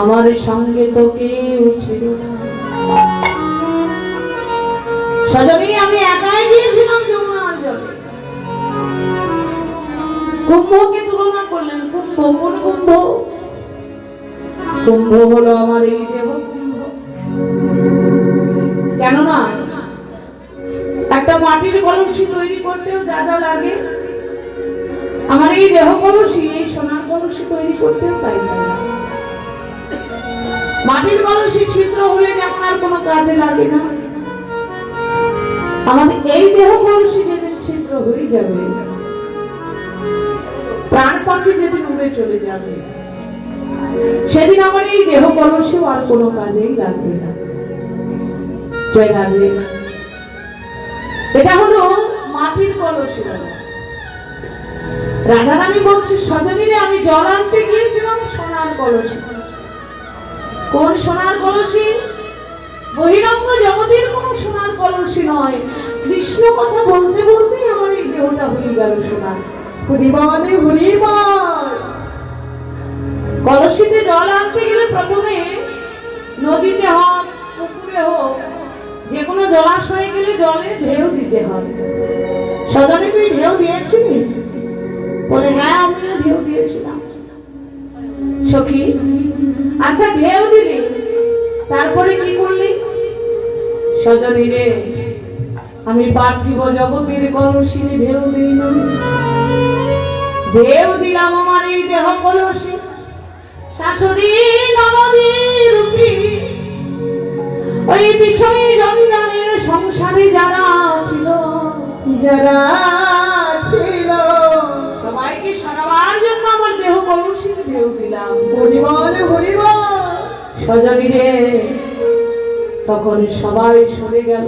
আমার সঙ্গে তো কেউ ছিল না। সজনী আমি একাই গিয়েছিলাম যমুনার জলে। কুম্ভকে তুলনা করলেন। কুম্ভ কোন কুম্ভ? কুম্ভ হলো আমার এই দেহ কুম্ভ। কেননা একটা মাটির কলসি তৈরি করতেও যা যা লাগে, আমার এই দেহ কলসি, এই সোনার কলসি তৈরি করতেও তাই লাগে। মাটির কলসি ছিদ্র হলে যেমন আর কোনো কাজে লাগে না, আমাদের এই দেহ কলসি যেদিন ছিদ্র হয়ে যাবে, প্রাণ পাখি যেদিন উড়ে চলে যাবে, সেদিন আমার এই দেহ কলসি আর কোনো কাজেই লাগবে না। জয় রাধে। এটা হলো মাটির কলসি। রাধারানী বলছে, সজনীরে আমি জল আনতে গিয়েছিলাম সোনার কলসি। কোন সোনার কলসি? বহিরঙ্গ জগতের কোন সোনার কলসি নয়। কৃষ্ণ কথা বলতে বলতেই আমার এই দেহটা হয়ে গেল সোনার। হরিবলে হরিবল। কলসিতে জল আনতে গেলে প্রথমে নদীতে হোক, পুকুরে হোক, যে কোনো জলাশয়ে গেলে জলে ঢেউ দিতে হবে। সজনী তুই ঢেউ দিয়েছিস? বলে হ্যাঁ আমিও ঢেউ দিয়েছিলাম। সখী আচ্ছা ঢেউ দিলি, তারপরে কি করলি? সজনী রে আমি পার্থিব জগতের কলসির ঢেউ দিলাম। ঢেউ দিলাম আমার এই দেহ কলসি। শাশুড়ি ননদী রূপী ওই বিষয়ে জঞ্জালের সংসারে যারা ছিল, সবাইকে সারাবার জন্য আমার দেহ কলসির ঢেউ দিলাম। হরিবলে হরিবল। সজনী রে তখন সবাই সরে গেল,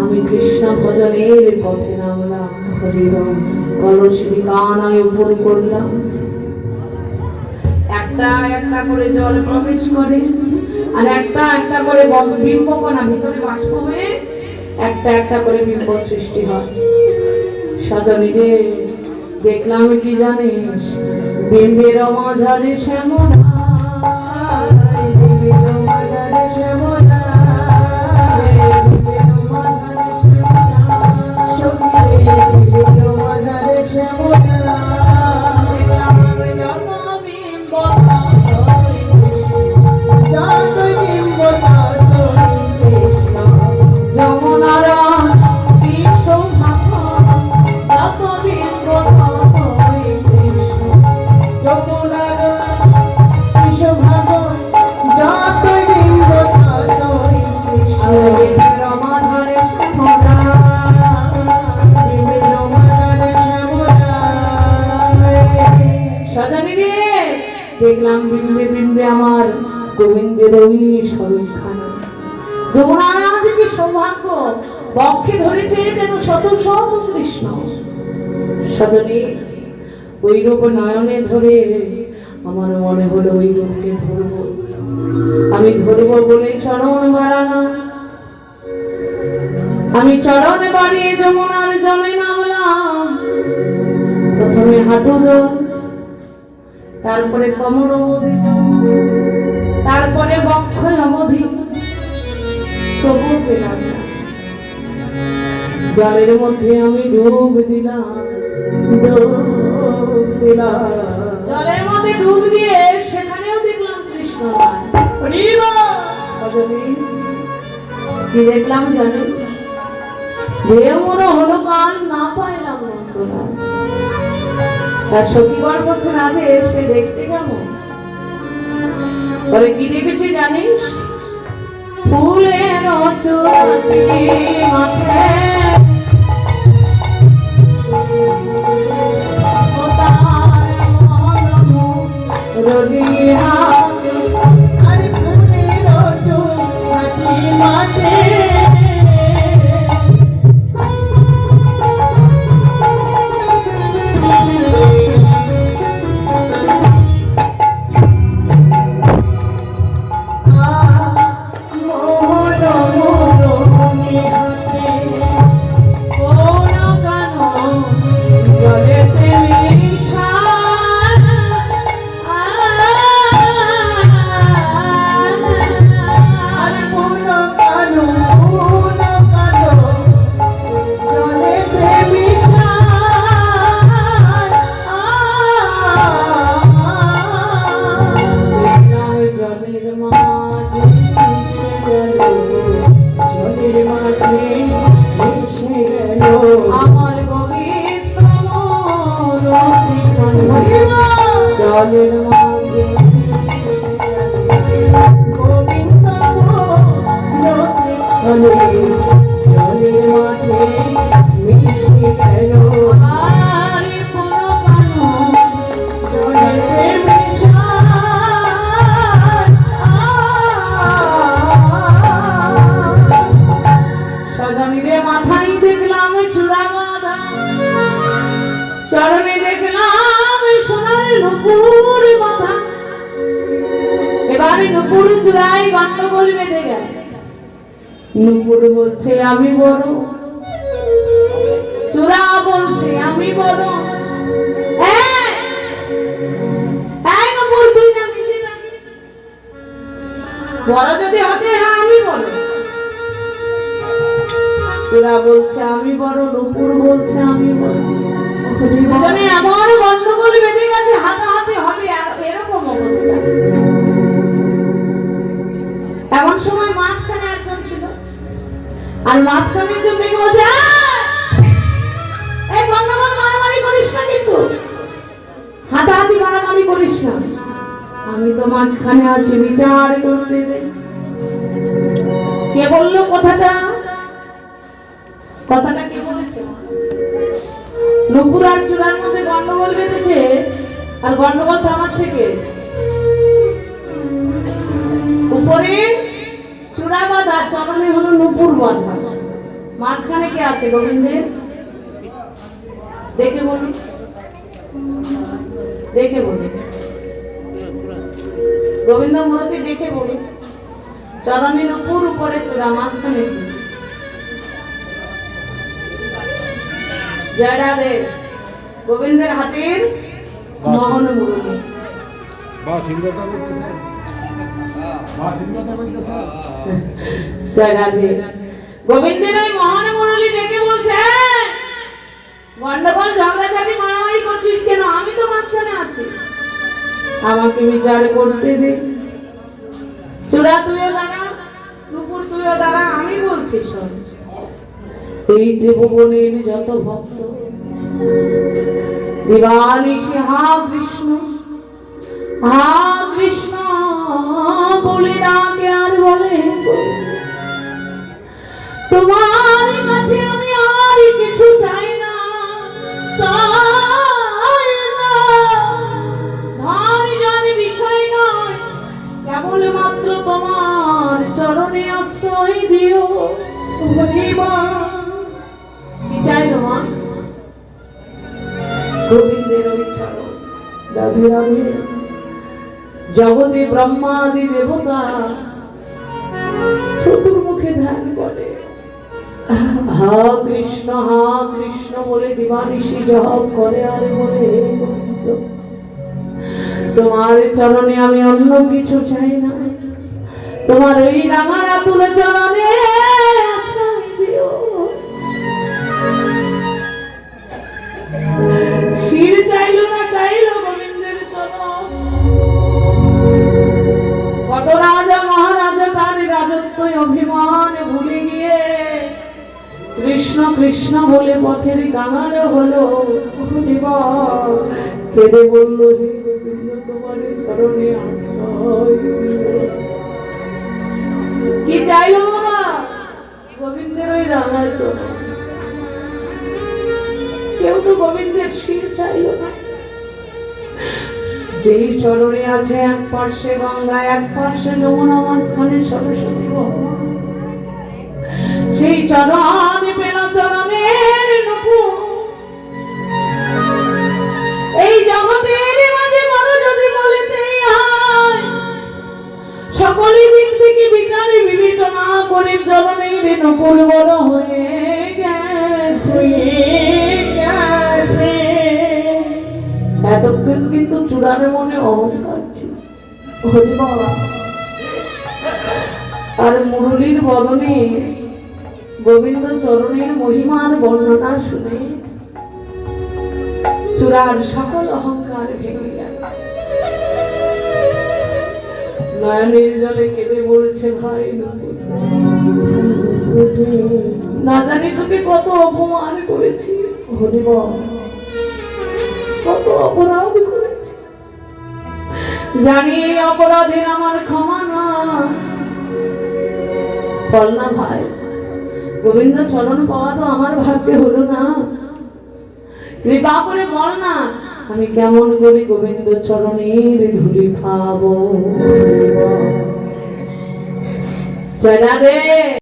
আমি কৃষ্ণ ভজনের পথে নামলাম। হরিবল। কলসির কানায় উপর করলাম। একটা একটা করে জল প্রবেশ করে, আর একটা একটা করে বিম্বকণা ভিতরে বাষ্প হয়ে একটা একটা করে বিম্ব সৃষ্টি হয়। সজনী রে দেখলাম কি জানিস? বিম্বের মাঝারে শ্যামলা, দেখলাম বিম্বে বিম্বে আমার গোবিন্দের ওই শরীরখানা। যমুনার আজ কি সৌভাগ্য, বক্ষে ধরেছে যেন শত শত কৃষ্ণ। সজনী ওই রূপ নয়নে ধরে আমার মনে হলো ওই রূপকে ধরবো। আমি ধরবো বলে চরণ বাড়ানো, আমি চরণ বাড়িয়ে যমুনার জলে নামলাম। প্রথমে হাঁটু জল, তারপরে কোমর অবধি, তারপরে বক্ষ অবধি, তবু পেলাম না। জলের মধ্যে আমি ডুব দিলাম। জলের মধ্যে ডুব দিয়ে সেখানেও দেখলাম কৃষ্ণ। কি দেখলাম জানিস? দেহ মোর হলো কাল না পাইলাম নন্দনা। তার সখীগণ বলছে রাধে সে দেখতে কেমন? বলে কি দেখেছি জানিস? ফুলের চুড়ি মাথায় আমার গোবিন্দ মূরতি জলের মাঝে গোবিন্দ জলের মাঝে মিশে গেল আরে পুরো জলেতে মিশায় সজনীরে মাথায় দেখলাম চূড়া বাঁধা, চরণে দেখলাম সোনার নুপুর বাঁধা। এবারে নুপুর চূড়ায় গন্ডগোল বেঁধে গেল। নুপুর বলছে আমি বড়, চূড়া বলছে আমি বড়। এই নুপুর তুই না নিজে না, বড় যদি হতে হ্যাঁ আমি বড়। চূড়া বলছে আমি বড়, নুপুর বলছে আমি বড়। দুজনে এমন গন্ডগোল বেঁধে গেছে, হাতাহাতি হবে এরকম অবস্থা। এমন সময় মাঝখানে একজন ছিল, আর মাঝখানের জন্য বলছে এই গন্ডগোল মারামারি করিস না, কিন্তু হাতাহাতি মারামারি করিস না, আমি তো মাঝখানে আছি, বিচার করতে দে। কে বললো কথাটা? কথাটা কে বলেছে? নুপুর আর চূড়ার মধ্যে গন্ডগোল বেঁধেছে, আর গন্ডগোল থামাচ্ছে কে? উপরে চূড়া বাঁধা, চরণে হলো নুপুর বাঁধা, মাঝখানে কে আছে? গোবিন্দের। দেখে বলি, দেখে বলি, গোবিন্দ মূরতি দেখে বলি। চরণে নুপুর, উপরে চূড়া, মাঝখানে কি? জয় রাধে। গোবিন্দের হাতের মোহন মুরলী। জয় রাধে। গোবিন্দের ওই মোহন মুরলী ডেকে বলছে গন্ডগোল ঝগড়াঝাটি মারামারি করছিস কেন? আমি তো মাঝখানে আছি, আমাকে বিচার করতে দে। চূড়া তুইও দাঁড়া, নুপুর তুইও দাঁড়া, আমি বলছি শোন। এই দেবগণের যত ভক্ত দিবানিশি হা কৃষ্ণ হা কৃষ্ণ বলে ডাকে আর বলে তোমার কাছে আমি আর কিছু চাই না, চাই না ধন জন বিষয় নয়, কেবলমাত্র তোমার চরণে আশ্রয় দিও। কি চাইলো মা? গোবিন্দের ওই চরণ। রাধে রাধে। জগতে ব্রহ্মাদি দেবতা চতুর্মুখে ধ্যান করে, হা কৃষ্ণ বলে দিবানিশি জপ করে, আর বলে গোবিন্দ তোমার চরণে আমি অন্য কিছু চাই না, তোমার ওই রাঙা রাতুল চরণে আশ্রয় দিও। শির চাইলো না, চাইলো গোবিন্দের চরণ। কত রাজা মহারাজা তার রাজত্ব অভিমান ভুলে গিয়ে কৃষ্ণ কৃষ্ণ বলে পথের কাঙাল হলো। কেঁদে বলল হে গোবিন্দ তোমার চরণে আশ্রয় দিও। কি চাইলো বাবা? গোবিন্দের ওই রাঙা চরণ। কেউ তো গোবিন্দের শির চাইল না। যেই চরণে আছে এক পার্শ্বে গঙ্গা, এক পার্শ্বে যমুনা, মাঝখানে সরস্বতী ব্রহ্মা, সেই চরণ পেল চরণের নুপুর। এই জগতের মাঝে বড় যদি বলিতেই হয়, সকলে দিক থেকে বিচারে বিবেচনা করে চরণের নুপুর বড় হয়ে গেছে। এতক্ষণ কিন্তু চূড়ার মনে অহংকার ছিল, আর মুরলীর বদনে গোবিন্দ চরণের মহিমার বর্ণনা শুনে চূড়ার সকল অহংকার ভেঙে গেল। নয়নের জলে কেঁদে বলছে ভাই না জানি তোকে কত অপমান করেছি, হরিবল কত অপরাধ করেছি, জানি এই অপরাধের আমার ক্ষমা না। বল না ভাই, গোবিন্দ চরণ পাওয়া তো আমার ভাগ্যে হলো না। কৃপা করে বল না, আমি কেমন করে গোবিন্দ চরণের ধুলি পাবো। হরিবল জয় রাধে।